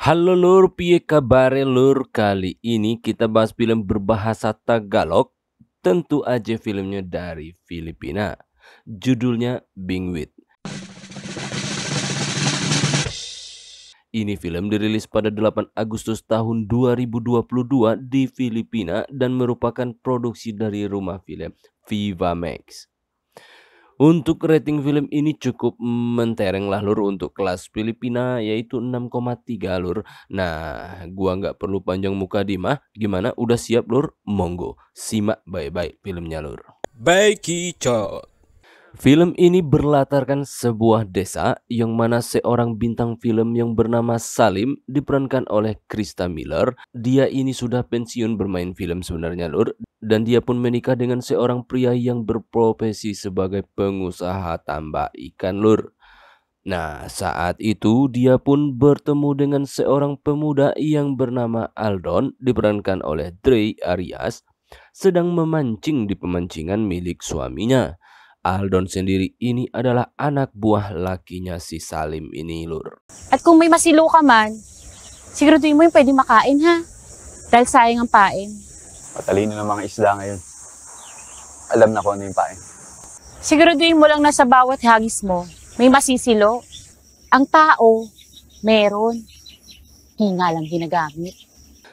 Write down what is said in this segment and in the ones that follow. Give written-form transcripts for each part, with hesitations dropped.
Halo lur, piye kabare lur? Kali ini kita bahas film berbahasa Tagalog. Tentu aja filmnya dari Filipina. Judulnya Bingwit. Ini film dirilis pada 8 Agustus tahun 2022 di Filipina dan merupakan produksi dari rumah film Viva Max. Untuk rating film ini cukup mentereng lah lur untuk kelas Filipina yaitu 6,3 lur. Nah, gua nggak perlu panjang muka Dima. Gimana? Udah siap lur? Monggo, simak baik-baik filmnya lur. Baik, Kicot. Film ini berlatarkan sebuah desa yang mana seorang bintang film yang bernama Salim diperankan oleh Krista Miller. Dia ini sudah pensiun bermain film sebenarnya lur, dan dia pun menikah dengan seorang pria yang berprofesi sebagai pengusaha tambak ikan lur. Nah, saat itu dia pun bertemu dengan seorang pemuda yang bernama Aldon diperankan oleh Dre Arias sedang memancing di pemancingan milik suaminya. Aldon sendiri ini adalah anak buah lakinya si Salim ini lur. At kung may masilo ka man, siguraduhin mo yung pwede makain ha. Dahil sayang ang pain. Matalino ng mga isda ngayon. Alam na kung ano yung pain. Siguraduhin mo lang na sa bawat hagis mo, may masisilo. Ang tao, meron. Hinga lang ginagamit.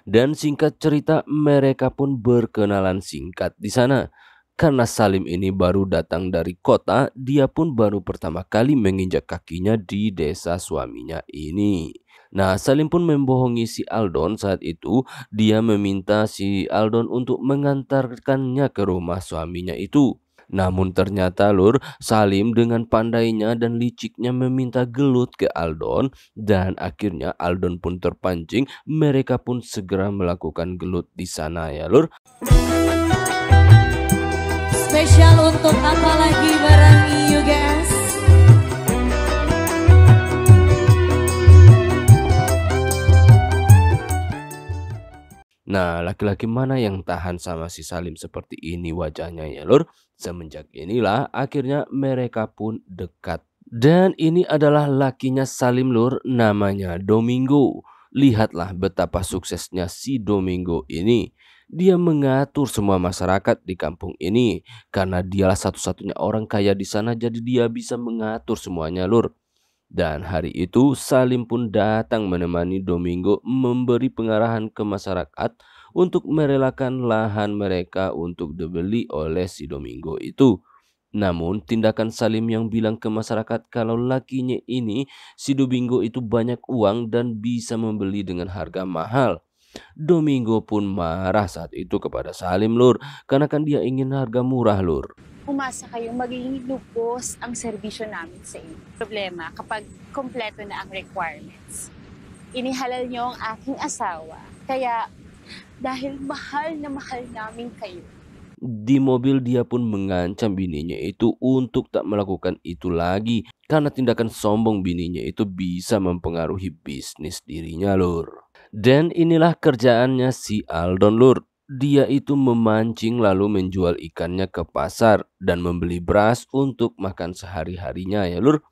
Dan singkat cerita mereka pun berkenalan singkat di sana. Karena Salim ini baru datang dari kota, dia pun baru pertama kali menginjak kakinya di desa suaminya ini. Nah, Salim pun membohongi si Aldon saat itu. Dia meminta si Aldon untuk mengantarkannya ke rumah suaminya itu. Namun ternyata lur, Salim dengan pandainya dan liciknya meminta gelut ke Aldon. Dan akhirnya Aldon pun terpancing. Mereka pun segera melakukan gelut di sana ya lur. Spesial untuk apa lagi barang you guys? Nah, laki-laki mana yang tahan sama si Salim seperti ini wajahnya ya lur? Semenjak inilah akhirnya mereka pun dekat. Dan ini adalah lakinya Salim lur, namanya Domingo. Lihatlah betapa suksesnya si Domingo ini. Dia mengatur semua masyarakat di kampung ini. Karena dialah satu-satunya orang kaya di sana, jadi dia bisa mengatur semuanya lur. Dan hari itu Salim pun datang menemani Domingo memberi pengarahan ke masyarakat untuk merelakan lahan mereka untuk dibeli oleh si Domingo itu. Namun tindakan Salim yang bilang ke masyarakat kalau lakinya ini si Domingo itu banyak uang dan bisa membeli dengan harga mahal. Domingo pun marah saat itu kepada Salim lur, karena kan dia ingin harga murah lur. Umasa kayong magiging lubos ang serbisyo namin sa inyo. Problema kapag kompleto na ang requirements. Inihalal niyo ang aking asawa. Kaya dahil mahal na mahal namin kayo, di mobil dia pun mengancam bininya itu untuk tak melakukan itu lagi. Karena tindakan sombong bininya itu bisa mempengaruhi bisnis dirinya lur. Dan inilah kerjaannya si Aldon lur. Dia itu memancing lalu menjual ikannya ke pasar dan membeli beras untuk makan sehari-harinya ya lur.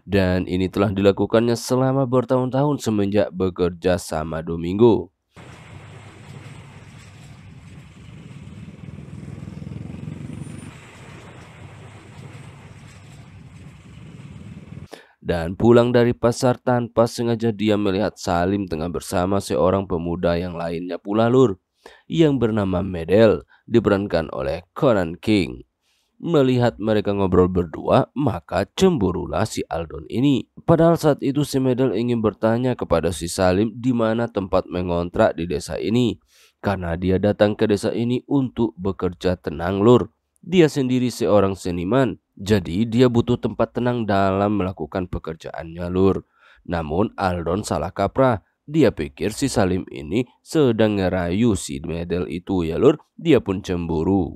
Dan ini telah dilakukannya selama bertahun-tahun semenjak bekerja sama Domingo. Dan pulang dari pasar tanpa sengaja dia melihat Salim tengah bersama seorang pemuda yang lainnya pula lur, yang bernama Medel, diperankan oleh Conan King. Melihat mereka ngobrol berdua, maka cemburulah si Aldon ini. Padahal saat itu si Medel ingin bertanya kepada si Salim di mana tempat mengontrak di desa ini. Karena dia datang ke desa ini untuk bekerja tenang lur. Dia sendiri seorang seniman, jadi dia butuh tempat tenang dalam melakukan pekerjaannya lur. Namun Aldon salah kaprah. Dia pikir si Salim ini sedang ngerayu si Medel itu ya lur. Dia pun cemburu.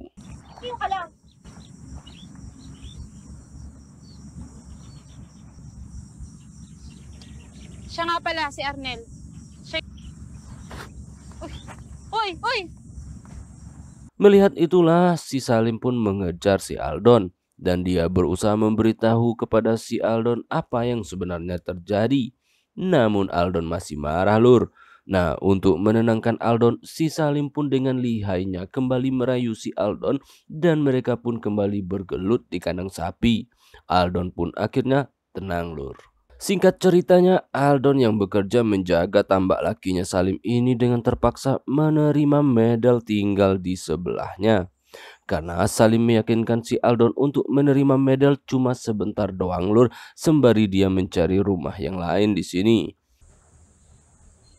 siya nga pala si Arnel. Siya... Uy! Uy! Melihat itulah si Salim pun mengejar si Aldon. Dan dia berusaha memberitahu kepada si Aldon apa yang sebenarnya terjadi. Namun Aldon masih marah lur. Nah, untuk menenangkan Aldon, si Salim pun dengan lihainya kembali merayu si Aldon dan mereka pun kembali bergelut di kandang sapi. Aldon pun akhirnya tenang lur. Singkat ceritanya, Aldon yang bekerja menjaga tambak lakinya Salim ini dengan terpaksa menerima Medel tinggal di sebelahnya. Karena Salim meyakinkan si Aldon untuk menerima Medel cuma sebentar doang lur, sembari dia mencari rumah yang lain di sini.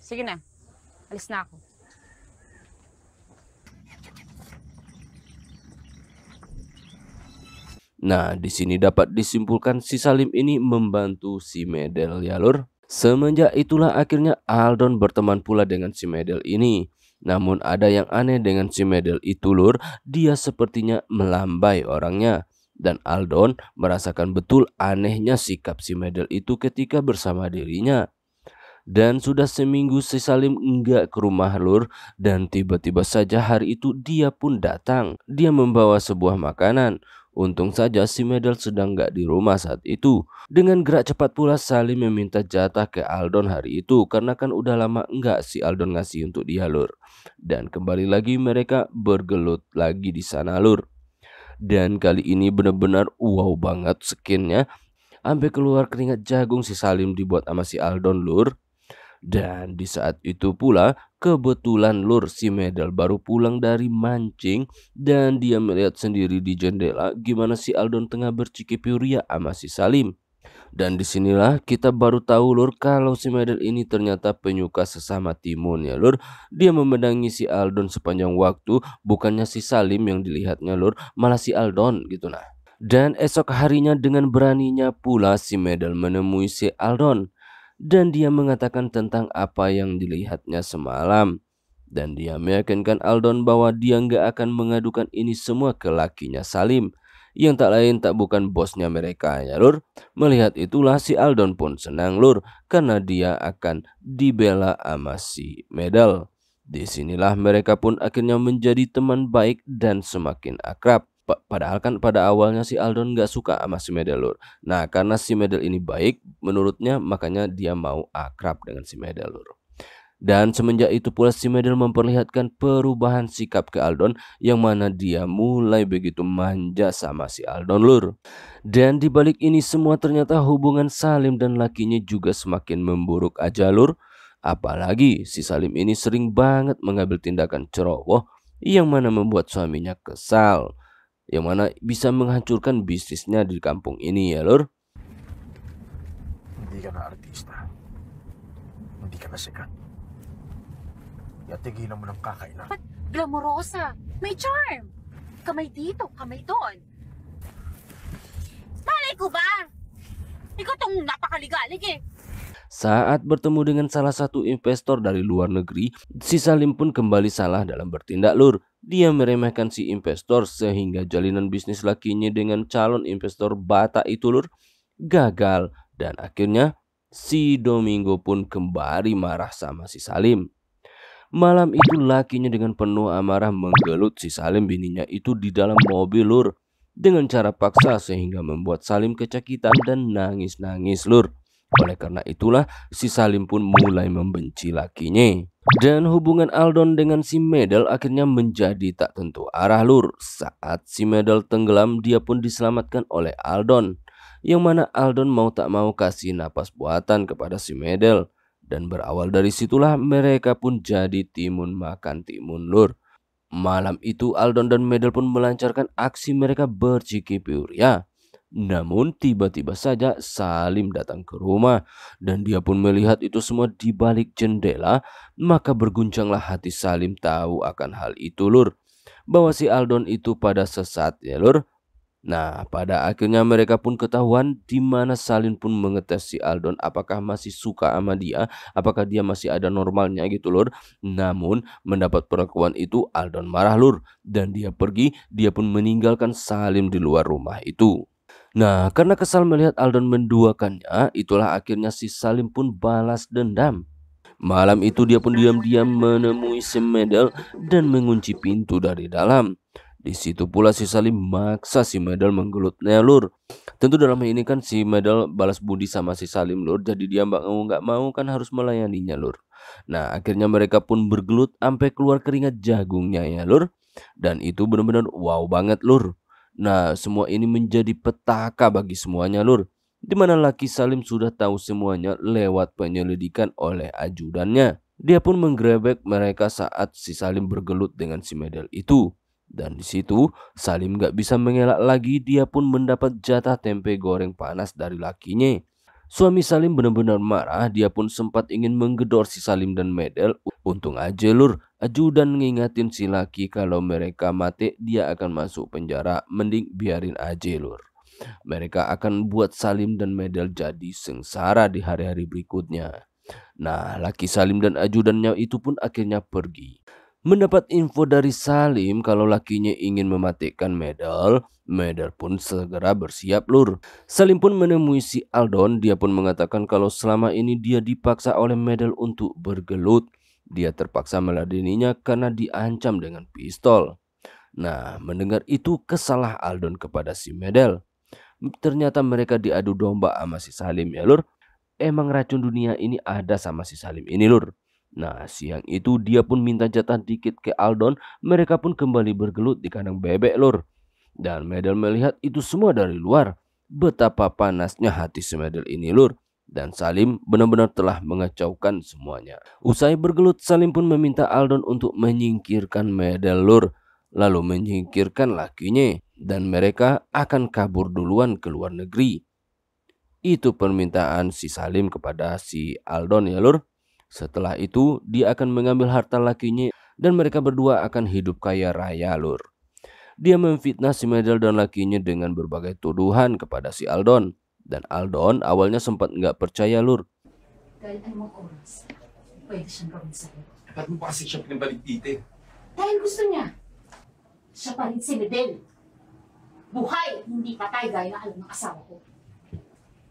Sige na, alis na ako. Nah, di sini dapat disimpulkan si Salim ini membantu si Medel ya lur. Semenjak itulah akhirnya Aldon berteman pula dengan si Medel ini. Namun ada yang aneh dengan si Medel itu lur, dia sepertinya melambai orangnya. Dan Aldon merasakan betul anehnya sikap si Medel itu ketika bersama dirinya. Dan sudah seminggu si Salim enggak ke rumah lur, dan tiba-tiba saja hari itu dia pun datang. Dia membawa sebuah makanan. Untung saja si Medel sedang gak di rumah saat itu. Dengan gerak cepat pula Salim meminta jatah ke Aldon hari itu, karena kan udah lama enggak si Aldon ngasih untuk dia lur. Dan kembali lagi mereka bergelut lagi di sana lur. Dan kali ini benar-benar wow banget skinnya. Sampai keluar keringat jagung si Salim dibuat sama si Aldon lur. Dan di saat itu pula kebetulan lur si Medel baru pulang dari mancing dan dia melihat sendiri di jendela gimana si Aldon tengah berciki-ciki ria sama si Salim. Dan disinilah kita baru tahu lur kalau si Medel ini ternyata penyuka sesama timun ya lur. Dia memendangi si Aldon sepanjang waktu, bukannya si Salim yang dilihatnya lur, malah si Aldon gitu nah. Dan esok harinya dengan beraninya pula si Medel menemui si Aldon. Dan dia mengatakan tentang apa yang dilihatnya semalam. Dan dia meyakinkan Aldon bahwa dia nggak akan mengadukan ini semua ke lakinya Salim, yang tak lain tak bukan bosnya mereka ya lur. Melihat itulah si Aldon pun senang lur, karena dia akan dibela sama si Medel. Disinilah mereka pun akhirnya menjadi teman baik dan semakin akrab. Padahal kan pada awalnya si Aldon gak suka sama si Medel lur. Nah karena si Medel ini baik menurutnya, makanya dia mau akrab dengan si Medel lur. Dan semenjak itu pula si Medel memperlihatkan perubahan sikap ke Aldon, yang mana dia mulai begitu manja sama si Aldon lur. Dan dibalik ini semua ternyata hubungan Salim dan lakinya juga semakin memburuk aja lur. Apalagi si Salim ini sering banget mengambil tindakan ceroboh yang mana membuat suaminya kesal, yang mana bisa menghancurkan bisnisnya di kampung ini ya lur. Hindi ka na artista. Hindi ka na sikat. Kaya tigilan mo ng kakainan. Glamorosa, may charm. Kamay dito, kamay doon. Malay ko ba? Ikaw tong napakaligalig eh. Saat bertemu dengan salah satu investor dari luar negeri, si Salim pun kembali salah dalam bertindak lur. Dia meremehkan si investor sehingga jalinan bisnis lakinya dengan calon investor Batak itu lur gagal. Dan akhirnya si Domingo pun kembali marah sama si Salim. Malam itu lakinya dengan penuh amarah menggelut si Salim bininya itu di dalam mobil lur, dengan cara paksa sehingga membuat Salim kecakitan dan nangis-nangis lur. Oleh karena itulah si Salim pun mulai membenci lakinya. Dan hubungan Aldon dengan si Medel akhirnya menjadi tak tentu arah lur. Saat si Medel tenggelam, dia pun diselamatkan oleh Aldon, yang mana Aldon mau tak mau kasih napas buatan kepada si Medel. Dan berawal dari situlah mereka pun jadi timun makan timun lur. Malam itu Aldon dan Medel pun melancarkan aksi mereka berciki-ciki ria. Namun tiba-tiba saja Salim datang ke rumah dan dia pun melihat itu semua di balik jendela. Maka berguncanglah hati Salim tahu akan hal itu lur, bahwa si Aldon itu pada sesat ya lur. Nah pada akhirnya mereka pun ketahuan, di mana Salim pun mengetes si Aldon apakah masih suka sama dia, apakah dia masih ada normalnya gitu lur. Namun mendapat perlakuan itu Aldon marah lur, dan dia pergi. Dia pun meninggalkan Salim di luar rumah itu. Nah, karena kesal melihat Aldon menduakannya, itulah akhirnya si Salim pun balas dendam. Malam itu dia pun diam-diam menemui si Medel dan mengunci pintu dari dalam. Di situ pula si Salim maksa si Medel menggelutnya lur. Tentu dalam hal ini kan si Medel balas budi sama si Salim lur. Jadi dia nggak mau kan harus melayaninya lur. Nah akhirnya mereka pun bergelut sampai keluar keringat jagungnya ya lur. Dan itu benar-benar wow banget lur. Nah semua ini menjadi petaka bagi semuanya lur. Dimana laki Salim sudah tahu semuanya lewat penyelidikan oleh ajudannya. Dia pun menggerebek mereka saat si Salim bergelut dengan si Medel itu. Dan di situ Salim gak bisa mengelak lagi, dia pun mendapat jatah tempe goreng panas dari lakinya. Suami Salim benar-benar marah, dia pun sempat ingin menggedor si Salim dan Medel. Untung aja lur, ajudan ngingatin si laki kalau mereka mati dia akan masuk penjara, mending biarin aja lur. Mereka akan buat Salim dan Medel jadi sengsara di hari-hari berikutnya. Nah, laki Salim dan ajudannya itu pun akhirnya pergi. Mendapat info dari Salim kalau lakinya ingin mematikan Medel, Medel pun segera bersiap lur. Salim pun menemui si Aldon, dia pun mengatakan kalau selama ini dia dipaksa oleh Medel untuk bergelut. Dia terpaksa meladeninya karena diancam dengan pistol. Nah, mendengar itu kesalah Aldon kepada si Medel. Ternyata mereka diadu domba sama si Salim ya lur. Emang racun dunia ini ada sama si Salim ini lur. Nah siang itu dia pun minta jatah dikit ke Aldon. Mereka pun kembali bergelut di kandang bebek lur. Dan Medel melihat itu semua dari luar. Betapa panasnya hati si Medel ini lur. Dan Salim benar-benar telah mengacaukan semuanya. Usai bergelut Salim pun meminta Aldon untuk menyingkirkan Medel lur. Lalu menyingkirkan lakinya. Dan mereka akan kabur duluan ke luar negeri. Itu permintaan si Salim kepada si Aldon ya lur. Setelah itu dia akan mengambil harta lakinya dan mereka berdua akan hidup kaya raya lur. Dia memfitnah si Medel dan lakinya dengan berbagai tuduhan kepada si Aldon. Dan Aldon awalnya sempat nggak percaya lur. Dahil anumang oras, pwede siyang gawin sa'yo. Ba't mo pa kasi siya pinabalik-itin? Dahil gusto niya. Siya pa rin si Medel. Buhay, hindi patay gaya na alam ng asawa ko.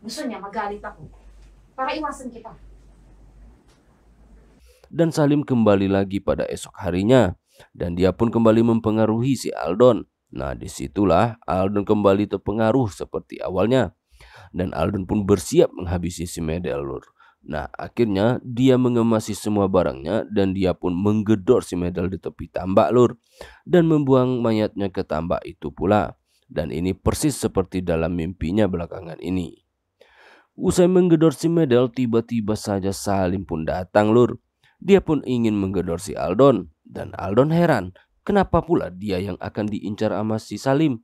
Gusto niya magalit ako para iwasan kita. Dan Salim kembali lagi pada esok harinya. Dan dia pun kembali mempengaruhi si Aldon. Nah disitulah Aldon kembali terpengaruh seperti awalnya. Dan Aldon pun bersiap menghabisi si Medel lur. Nah akhirnya dia mengemasi semua barangnya. Dan dia pun menggedor si Medel di tepi tambak lur. Dan membuang mayatnya ke tambak itu pula. Dan ini persis seperti dalam mimpinya belakangan ini. Usai menggedor si Medel, tiba-tiba saja Salim pun datang lur. Dia pun ingin menggedor si Aldon. Dan Aldon heran, kenapa pula dia yang akan diincar sama si Salim.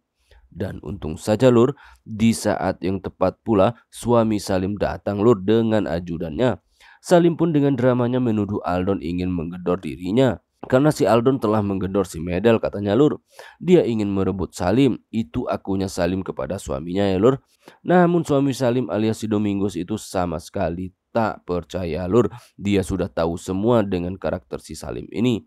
Dan untung saja lur, di saat yang tepat pula suami Salim datang lur dengan ajudannya. Salim pun dengan dramanya menuduh Aldon ingin menggedor dirinya. Karena si Aldon telah menggedor si Medel katanya lur. Dia ingin merebut Salim, itu akunya Salim kepada suaminya ya lur. Namun suami Salim alias si Domingos itu sama sekali tak percaya lur. Dia sudah tahu semua dengan karakter si Salim ini.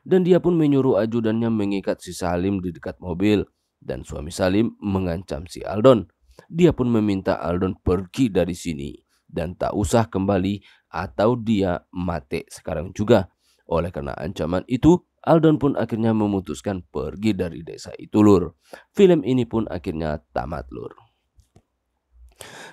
Dan dia pun menyuruh ajudannya mengikat si Salim di dekat mobil. Dan suami Salim mengancam si Aldon. Dia pun meminta Aldon pergi dari sini. Dan tak usah kembali atau dia mati sekarang juga. Oleh karena ancaman itu, Aldon pun akhirnya memutuskan pergi dari desa itu lur. Film ini pun akhirnya tamat lur.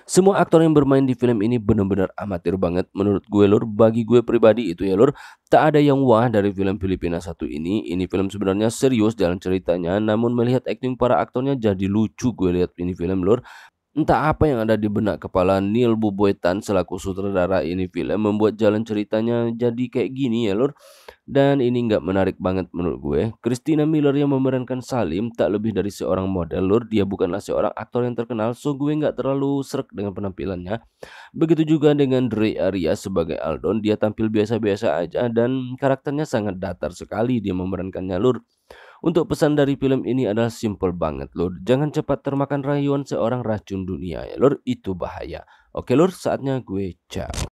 Semua aktor yang bermain di film ini benar-benar amatir banget menurut gue lur. Bagi gue pribadi itu ya lur, tak ada yang wah dari film Filipina satu ini. Ini film sebenarnya serius jalan ceritanya, namun melihat akting para aktornya jadi lucu gue lihat ini film lur. Entah apa yang ada di benak kepala Neil Buboy Tan selaku sutradara ini film membuat jalan ceritanya jadi kayak gini ya lur. Dan ini nggak menarik banget menurut gue. Christina Miller yang memerankan Salim tak lebih dari seorang model lur. Dia bukanlah seorang aktor yang terkenal, so gue nggak terlalu srek dengan penampilannya. Begitu juga dengan Dre Arias sebagai Aldon, dia tampil biasa-biasa aja dan karakternya sangat datar sekali dia memerankannya lur. Untuk pesan dari film ini adalah simple banget lur. Jangan cepat termakan rayuan seorang racun dunia ya lur. Itu bahaya. Oke lur, saatnya gue ciao.